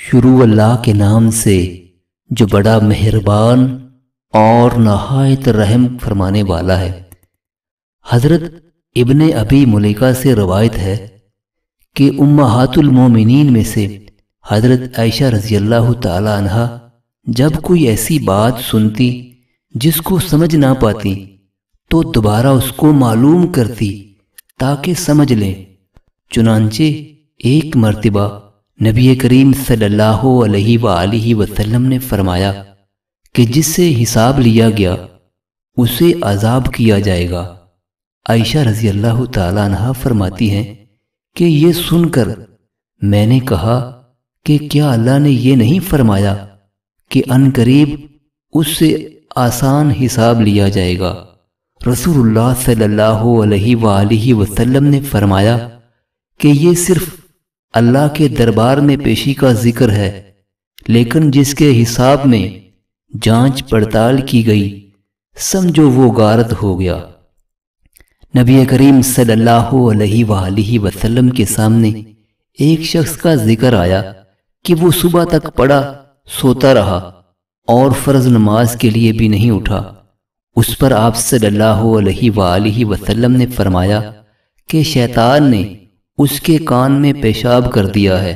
شروع اللہ کے نام سے جو بڑا مہربان اور نہایت رحم فرمانے والا ہے۔ حضرت ابن ابی ملیکہ سے روایت ہے کہ امہات المومنین میں سے حضرت عائشہ رضی اللہ تعالی عنہ جب کوئی ایسی بات سنتی جس کو سمجھ نہ پاتی تو دوبارہ اس کو معلوم کرتی تاکہ سمجھ لیں۔ چنانچہ ایک مرتبہ نبی کریم صلی اللہ علیہ وآلہ وسلم نے فرمایا کہ جس سے حساب لیا گیا اسے عذاب کیا جائے گا۔ عائشہ رضی اللہ تعالی عنہ فرماتی ہیں کہ یہ سن کر میں نے کہا کہ کیا اللہ نے یہ نہیں فرمایا کہ عنقریب اس سے آسان حساب لیا جائے گا؟ رسول اللہ صلی اللہ علیہ وآلہ وسلم نے فرمایا کہ یہ صرف اللہ کے دربار میں پیشی کا ذکر ہے، لیکن جس کے حساب میں جانچ پڑتال کی گئی سمجھو وہ غارت ہو گیا۔ نبی کریم صلی اللہ علیہ وآلہ وسلم کے سامنے ایک شخص کا ذکر آیا کہ وہ صبح تک پڑا سوتا رہا اور فرض نماز کے لیے بھی نہیں اٹھا۔ اس پر آپ صلی اللہ علیہ وآلہ وسلم نے فرمایا کہ شیطان نے اس کے کان میں پیشاب کر دیا ہے۔